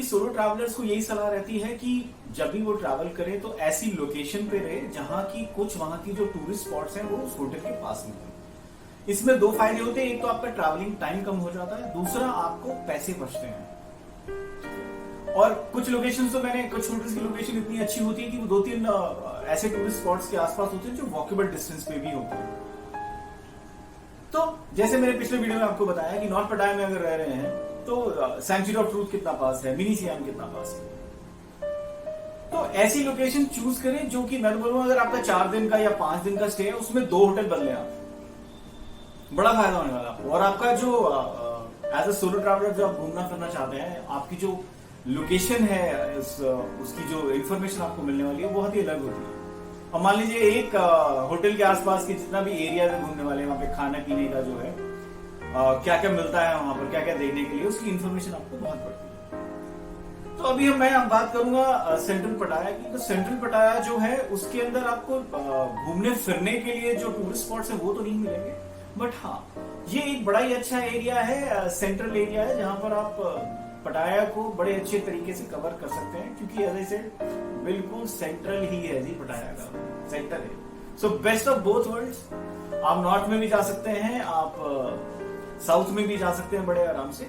Solo travellers को यही सलाह रहती है कि जब भी वो ट्रैवल करें तो ऐसी लोकेशन पे रहे जहां की कुछ वहां की जो टूरिस्ट स्पॉट्स हैं वो उस होटल के पास में हो। इसमें दो फायदे होते हैं, एक तो आपका ट्रैवलिंग टाइम कम हो जाता है, दूसरा आपको पैसे बचते हैं। और कुछ लोकेशन तो कुछ होटल्स की लोकेशन इतनी अच्छी होती है कि वो 2-3 ऐसे टूरिस्ट स्पॉट्स के आसपास होते हैं जो वॉकेबल डिस्टेंस पे भी होते हैं। तो जैसे मैंने पिछले वीडियो में आपको बताया कि नॉर्थ पटाया में अगर रह रहे हैं तो सैंक्चुरी ऑफ ट्रूथ कितना पास है, मिनी सियाम कितना पास है। तो ऐसी लोकेशन चूज करें जो कि मैं बोलूंगा अगर आपका 4 दिन का या 5 दिन का स्टे है उसमें 2 होटल बदले आप, बड़ा फायदा होने वाला आपको। और आपका जो एज अ सोलो ट्रैवलर जो आप घूमना फिरना चाहते हैं, आपकी जो लोकेशन है उसकी जो इंफॉर्मेशन आपको मिलने वाली है बहुत ही अलग होती है। अब मान लीजिए एक होटल के आसपास के जितना भी एरिया है घूमने वाले, वहां पे खाने पीने का जो है क्या क्या मिलता है वहां पर, क्या क्या देखने के लिए, उसकी इंफॉर्मेशन आपको बहुत पड़ती है। तो अभी मैं बात करूंगा सेंट्रल पटाया की। तो सेंट्रल पटाया जो है उसके अंदर आपको घूमने फिरने के लिए जो टूरिस्ट स्पॉट्स है वो तो नहीं मिलेंगे, बट हाँ ये एक बड़ा ही अच्छा एरिया है, सेंट्रल एरिया है जहां पर आप पटाया को बड़े अच्छे तरीके से कवर कर सकते हैं, क्योंकि एज आई सेड बिल्कुल सेंट्रल ही है जी, पटाया का सेंटर है। So best of both worlds, आप नॉर्थ में भी जा सकते हैं, आप साउथ में भी जा सकते हैं बड़े आराम से।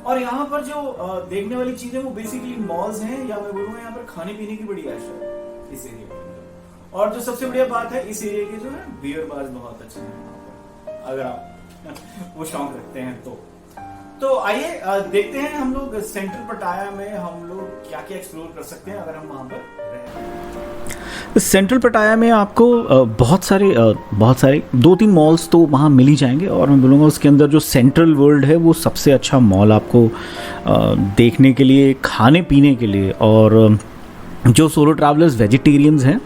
और यहाँ पर जो देखने वाली चीजें वो बेसिकली मॉल्स हैं, या मैं बोलूंगा यहाँ पर खाने पीने की बड़ी आशा है इस एरिया के अंदर। और जो सबसे बढ़िया बात है इस एरिया के जो है बियर बार्स बहुत अच्छे हैं, अगर आप वो शौक रखते हैं तो आइए देखते हैं हम लोग सेंट्रल पटाया में हम लोग क्या क्या एक्सप्लोर कर सकते हैं अगर हम वहां पर रहे। सेंट्रल पटाया में आपको बहुत सारे 2-3 मॉल्स तो वहाँ मिल ही जाएंगे, और मैं बोलूँगा उसके अंदर जो सेंट्रल वर्ल्ड है वो सबसे अच्छा मॉल आपको देखने के लिए, खाने पीने के लिए। और जो सोलो ट्रैवलर्स वेजिटेरियंस हैं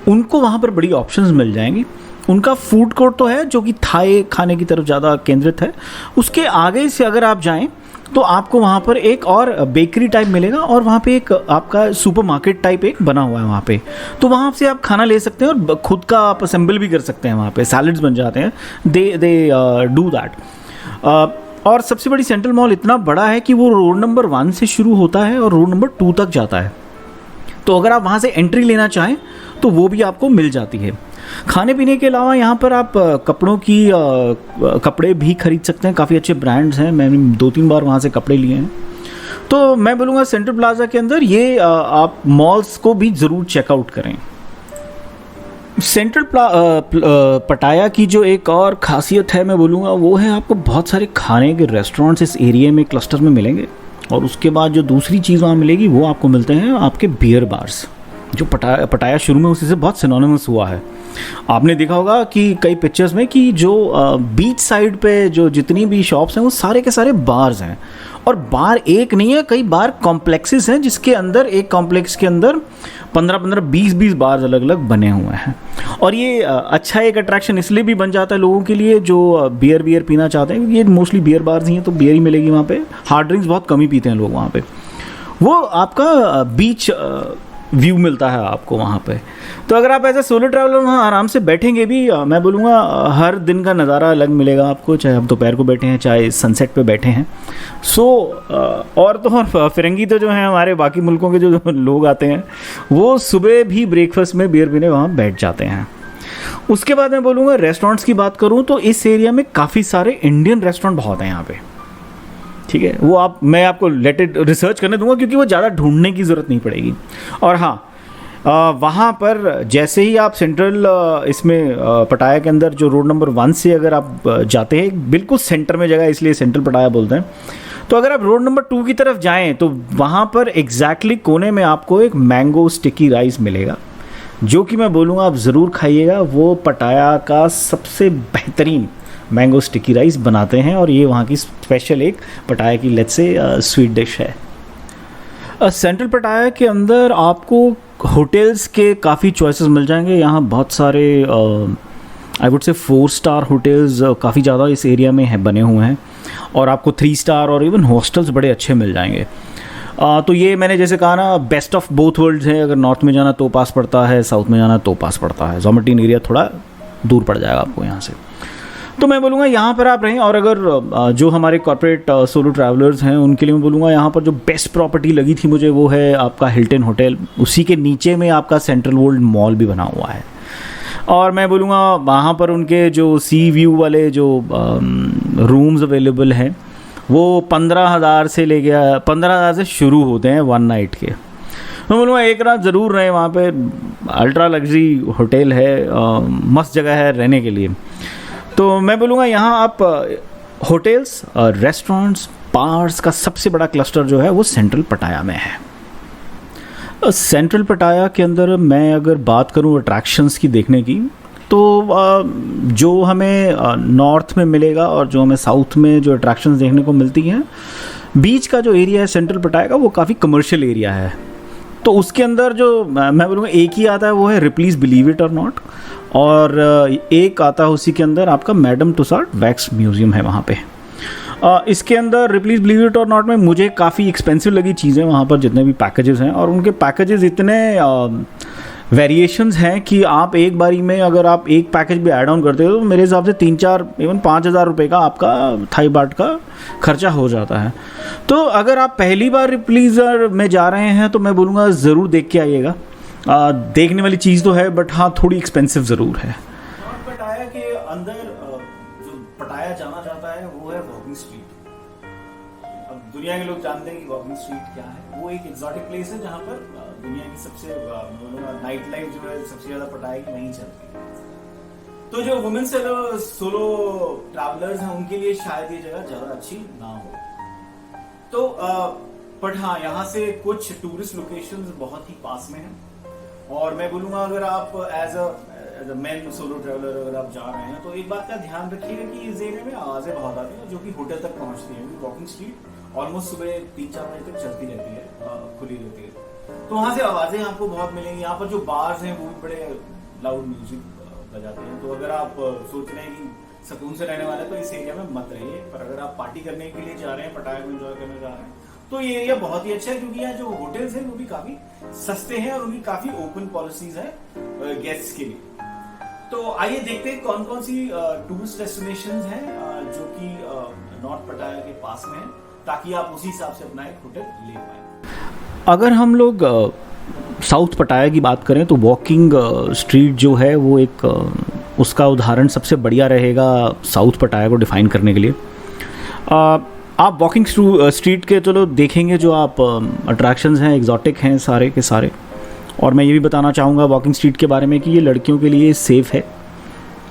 उनको वहाँ पर बड़ी ऑप्शंस मिल जाएंगी। उनका फूड कोर्ट तो है जो कि थाई खाने की तरफ ज़्यादा केंद्रित है। उसके आगे से अगर आप जाएं तो आपको वहाँ पर एक और बेकरी टाइप मिलेगा, और वहाँ पे एक आपका सुपरमार्केट टाइप एक बना हुआ है वहाँ पे। तो वहाँ से आप खाना ले सकते हैं और खुद का आप असेंबल भी कर सकते हैं, वहाँ पे सैलड्स बन जाते हैं, दे डू दैट। और सबसे बड़ी सेंट्रल मॉल इतना बड़ा है कि वो रोड नंबर 1 से शुरू होता है और रोड नंबर 2 तक जाता है। तो अगर आप वहाँ से एंट्री लेना चाहें तो वो भी आपको मिल जाती है। खाने पीने के अलावा यहाँ पर आप कपड़े भी खरीद सकते हैं, काफ़ी अच्छे ब्रांड्स हैं, मैंने 2-3 बार वहाँ से कपड़े लिए हैं। तो मैं बोलूँगा सेंट्रल प्लाजा के अंदर ये आप मॉल्स को भी ज़रूर चेकआउट करें। सेंट्रल पटाया की जो एक और ख़ासियत है मैं बोलूँगा वो है आपको बहुत सारे खाने के रेस्टोरेंट्स इस एरिया में क्लस्टर में मिलेंगे। और उसके बाद जो दूसरी चीज़ वहाँ मिलेगी वो आपको मिलते हैं आपके बियर बार्स, जो पटाया शुरू में उसी से बहुत सिनोनिमस हुआ है। आपने देखा होगा कि कई पिक्चर्स में कि जो बीच साइड पे जो जितनी भी शॉप्स हैं वो सारे के सारे बार्स हैं। और बार एक नहीं है, कई बार कॉम्प्लेक्सेस हैं जिसके अंदर एक कॉम्प्लेक्स के अंदर 15-15, 20-20 बार्स अलग अलग बने हुए हैं। और ये अच्छा एक अट्रैक्शन इसलिए भी बन जाता है लोगों के लिए जो बियर पीना चाहते हैं, क्योंकि ये मोस्टली बियर बार्स ही हैं तो बियर ही मिलेगी वहाँ पे। हार्ड ड्रिंक्स बहुत कम ही पीते हैं लोग वहाँ पे। वो आपका बीच व्यू मिलता है आपको वहाँ पे। तो अगर आप ऐसा सोलो ट्रैवलर वहाँ आराम से बैठेंगे भी, मैं बोलूँगा हर दिन का नज़ारा अलग मिलेगा आपको, चाहे आप दोपहर को बैठे हैं चाहे सनसेट पे बैठे हैं। और फिरंगी तो जो हैं हमारे बाकी मुल्कों के जो लोग आते हैं वो सुबह भी ब्रेकफास्ट में बियर पीने वहाँ बैठ जाते हैं। उसके बाद मैं बोलूँगा रेस्टोरेंट्स की बात करूँ तो इस एरिया में काफ़ी सारे इंडियन रेस्टोरेंट बहुत हैं यहाँ पे, ठीक है। वो मैं आपको लेटेड रिसर्च करने दूंगा क्योंकि वो ज़्यादा ढूंढने की ज़रूरत नहीं पड़ेगी। और हाँ, वहाँ पर जैसे ही आप सेंट्रल इसमें पटाया के अंदर जो रोड नंबर 1 से अगर आप जाते हैं, बिल्कुल सेंटर में जगह इसलिए सेंट्रल पटाया बोलते हैं। तो अगर आप रोड नंबर 2 की तरफ जाएं तो वहाँ पर एग्जैक्टली कोने में आपको एक मैंगो स्टिकी राइस मिलेगा, जो कि मैं बोलूँगा आप ज़रूर खाइएगा। वो पटाया का सबसे बेहतरीन मैंगो स्टिकी राइस बनाते हैं, और ये वहाँ की स्पेशल एक पटाया की लेट्स से स्वीट डिश है। सेंट्रल पटाया के अंदर आपको होटल्स के काफ़ी चॉइसेस मिल जाएंगे। यहाँ बहुत सारे I would say 4 star hotels काफ़ी ज़्यादा इस एरिया में है बने हुए हैं, और आपको 3 स्टार और इवन हॉस्टल्स बड़े अच्छे मिल जाएंगे। तो ये मैंने जैसे कहा ना, बेस्ट ऑफ बोथ वर्ल्ड्स है। अगर नॉर्थ में जाना तो पास पड़ता है, साउथ में जाना तो पास पड़ता है। जोमेटिन एरिया थोड़ा दूर पड़ जाएगा आपको यहाँ से। तो मैं बोलूँगा यहाँ पर आप रहें। और अगर जो हमारे कॉर्पोरेट सोलो ट्रैवलर्स हैं उनके लिए मैं बोलूँगा यहाँ पर जो बेस्ट प्रॉपर्टी लगी थी मुझे वो है आपका हिल्टन होटल। उसी के नीचे में आपका सेंट्रल वर्ल्ड मॉल भी बना हुआ है। और मैं बोलूँगा वहाँ पर उनके जो सी व्यू वाले जो रूम्स अवेलेबल हैं वो 15,000 से ले गया 15,000 से शुरू होते हैं 1 नाइट के। मैं बोलूँगा एक रात ज़रूर रहें वहाँ पे। अल्ट्रा लग्जरी होटल है, मस्त जगह है रहने के लिए। तो मैं बोलूँगा यहाँ आप होटल्स, रेस्टोरेंट्स, बार्स का सबसे बड़ा क्लस्टर जो है वो सेंट्रल पटाया में है। सेंट्रल पटाया के अंदर मैं अगर बात करूँ अट्रैक्शंस की देखने की, तो जो हमें नॉर्थ में मिलेगा और जो हमें साउथ में जो अट्रैक्शंस देखने को मिलती हैं, बीच का जो एरिया है सेंट्रल पटाया का वो काफ़ी कमर्शियल एरिया है। तो उसके अंदर जो मैं बोलूँगा एक ही आता है वो है रिप्लीज बिलीव इट और नॉट, और एक आता है उसी के अंदर आपका मैडम तुसाड वैक्स म्यूज़ियम है वहाँ पे। इसके अंदर रिप्लीज बिलीव इट और नॉट में मुझे काफ़ी एक्सपेंसिव लगी चीज़ें वहाँ पर जितने भी पैकेजेस हैं, और उनके पैकेजेस इतने वेरिएशंस हैं कि आप एक बारी में अगर आप एक पैकेज भी ऐड ऑन करते हो तो मेरे हिसाब से 3-4 इवन 5,000 रुपये का आपका थाई बाट का खर्चा हो जाता है। तो अगर आप पहली बार रिप्लीजर में जा रहे हैं तो मैं बोलूँगा ज़रूर देख के आइएगा। देखने वाली चीज़ तो है बट हाँ थोड़ी एक्सपेंसिव ज़रूर है। पटाया के अंदर जो पटाया जाना चाहता है वो है वॉकिंग स्ट्रीट। अब दुनिया के लोग जानते हैं कि वॉकिंग स्ट्रीट क्या है। वो एक एग्जॉटिक प्लेस है जहाँ पर दुनिया की सबसे नाइट लाइफ जो है सबसे ज्यादा पटाया की वहीं चलती है। तो जो वुमेन सोलो ट्रैवलर्स हैं उनके लिए शायद ये जगह ज्यादा अच्छी ना हो। तो बट हाँ यहाँ से कुछ टूरिस्ट लोकेशंस बहुत ही पास में हैं, और मैं बोलूँगा अगर आप as a man solo traveller अगर आप जा रहे हैं तो एक बात का ध्यान रखिएगा कि इस एरिया में आवाज़ें बहुत आती हैं जो कि होटल तक पहुँचती हैं। वॉकिंग स्ट्रीट ऑलमोस्ट सुबह 3-4 बजे तक चलती रहती है, खुली रहती है, तो वहाँ से आवाज़ें आपको बहुत मिलेंगी। यहाँ पर जो बार्स हैं वो भी बड़े लाउड म्यूजिक बजाते हैं। तो अगर आप सोच रहे हैं कि सुकून से रहने वाले तो इस एरिया में मत रहिए। पर अगर आप पार्टी करने के लिए जा रहे हैं, पटाया को एंजॉय करने जा रहे हैं, तो ये एरिया बहुत ही अच्छा है, क्योंकि यहाँ जो होटल्स हैं वो भी काफी सस्ते हैं और उनकी काफी ओपन पॉलिसीज है गेस्ट्स के लिए। तो आइए देखते हैं कौन कौन सी टूरिस्ट डेस्टिनेशंस हैं जो कि नॉर्थ पटाया के पास में है, ताकि आप उसी हिसाब से अपना एक होटल ले पाए। अगर हम लोग साउथ पटाया की बात करें तो वॉकिंग स्ट्रीट जो है वो एक उसका उदाहरण सबसे बढ़िया रहेगा साउथ पटाया को डिफाइन करने के लिए। आप वॉकिंग स्ट्रीट के चलो देखेंगे जो आप अट्रैक्शंस हैं एग्जॉटिक हैं सारे के सारे। और मैं ये भी बताना चाहूँगा वॉकिंग स्ट्रीट के बारे में कि ये लड़कियों के लिए सेफ़ है।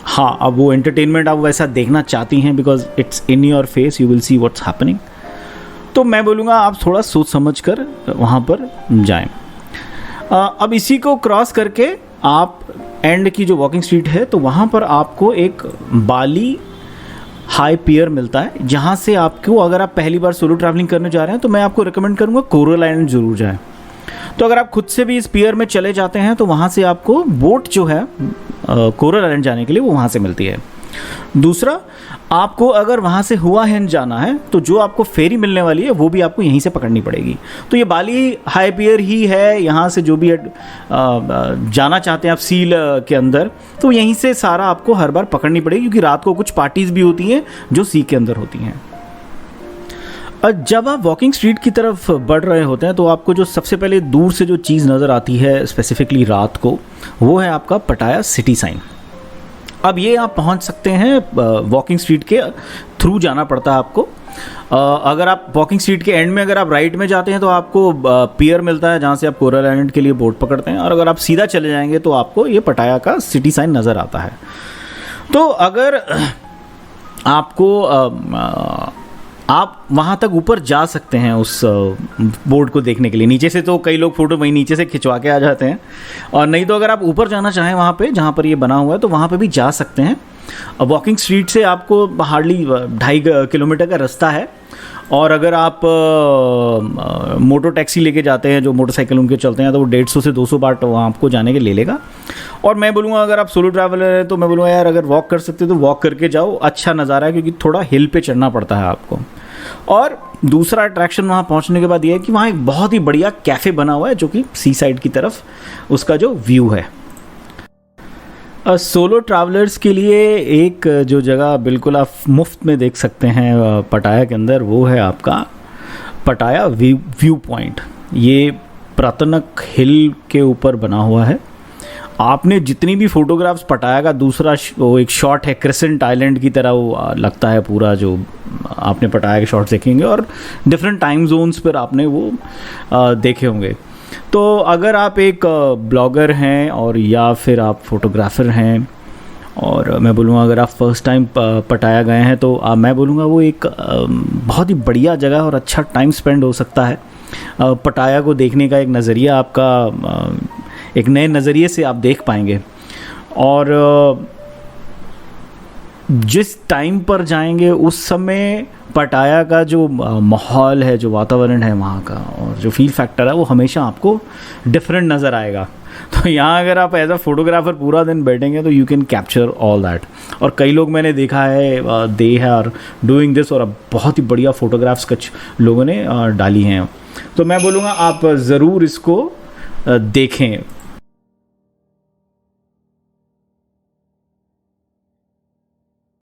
हाँ, अब वो एंटरटेनमेंट आप वैसा देखना चाहती हैं because it's in your face, you will see what's happening. तो मैं बोलूँगा आप थोड़ा सोच समझ कर वहाँ पर जाएं। अब इसी को क्रॉस करके आप एंड की जो वॉकिंग स्ट्रीट है तो वहाँ पर आपको एक बाली हाई पियर मिलता है, जहाँ से आपको अगर आप पहली बार सोलो ट्रैवलिंग करने जा रहे हैं तो मैं आपको रिकमेंड करूँगा कोरल आइलैंड ज़रूर जाएं। तो अगर आप खुद से भी इस पियर में चले जाते हैं तो वहाँ से आपको बोट जो है कोरल आइलैंड जाने के लिए वो वहाँ से मिलती है। दूसरा, आपको अगर वहाँ से हुआ हैंड जाना है तो जो आपको फेरी मिलने वाली है वो भी आपको यहीं से पकड़नी पड़ेगी। तो ये बाली हाई पियर ही है, यहाँ से जो भी जाना चाहते हैं आप सील के अंदर, तो यहीं से सारा आपको हर बार पकड़नी पड़ेगी, क्योंकि रात को कुछ पार्टीज़ भी होती हैं जो सी के अंदर होती हैं। जब आप वॉकिंग स्ट्रीट की तरफ बढ़ रहे होते हैं तो आपको जो सबसे पहले दूर से जो चीज़ नज़र आती है स्पेसिफिकली रात को, वो है आपका पटाया सिटी साइन। अब ये आप पहुंच सकते हैं वॉकिंग स्ट्रीट के थ्रू जाना पड़ता है आपको। अगर आप वॉकिंग स्ट्रीट के एंड में अगर आप राइट में जाते हैं तो आपको पियर मिलता है जहाँ से आप कोरल आइलैंड के लिए बोट पकड़ते हैं, और अगर आप सीधा चले जाएंगे तो आपको ये पटाया का सिटी साइन नज़र आता है। तो अगर आपको आप वहाँ तक ऊपर जा सकते हैं उस बोर्ड को देखने के लिए। नीचे से तो कई लोग फ़ोटो वहीं नीचे से खिंचवा के आ जाते हैं, और नहीं तो अगर आप ऊपर जाना चाहें वहाँ पे जहाँ पर ये बना हुआ है तो वहाँ पे भी जा सकते हैं। वॉकिंग स्ट्रीट से आपको हार्डली 2.5 किलोमीटर का रास्ता है, और अगर आप मोटो टैक्सी लेके जाते हैं जो मोटरसाइकिल उनके चलते हैं तो वो 150 से 200 बाट वहाँ आपको जाने के ले लेगा। और मैं बोलूँगा अगर आप सोलो ट्रैवलर हैं तो मैं बोलूँगा यार अगर वॉक कर सकते हो तो वॉक करके जाओ, अच्छा नज़ारा है, क्योंकि थोड़ा हिल पे चढ़ना पड़ता है आपको। और दूसरा अट्रैक्शन वहाँ पहुँचने के बाद ये है कि वहाँ एक बहुत ही बढ़िया कैफ़े बना हुआ है जो कि सी साइड की तरफ उसका जो व्यू है। सोलो ट्रैवलर्स के लिए एक जो जगह बिल्कुल आप मुफ्त में देख सकते हैं पटाया के अंदर, वो है आपका पटाया व्यू पॉइंट। ये प्रातनक हिल के ऊपर बना हुआ है। आपने जितनी भी फोटोग्राफ्स पटाया का दूसरा वो एक शॉट है क्रिसेंट आइलैंड की तरह, वो लगता है पूरा जो आपने पटाया के शॉट्स देखेंगे, और डिफरेंट टाइम जोन्स पर आपने वो देखे होंगे। तो अगर आप एक ब्लॉगर हैं और या फिर आप फोटोग्राफर हैं, और मैं बोलूँगा अगर आप फर्स्ट टाइम पटाया गए हैं, तो मैं बोलूँगा वो एक बहुत ही बढ़िया जगह और अच्छा टाइम स्पेंड हो सकता है। पटाया को देखने का एक नज़रिया आपका एक नए नज़रिए से आप देख पाएंगे। और जिस टाइम पर जाएंगे उस समय पटाया का जो माहौल है, जो वातावरण है वहाँ का, और जो फील फैक्टर है, वो हमेशा आपको डिफरेंट नज़र आएगा। तो यहाँ अगर आप एज अ फोटोग्राफर पूरा दिन बैठेंगे तो you can capture all that. और कई लोग मैंने देखा है दे आर डूइंग दिस, और अब बहुत ही बढ़िया फोटोग्राफ्स कुछ लोगों ने डाली हैं। तो मैं बोलूँगा आप ज़रूर इसको देखें।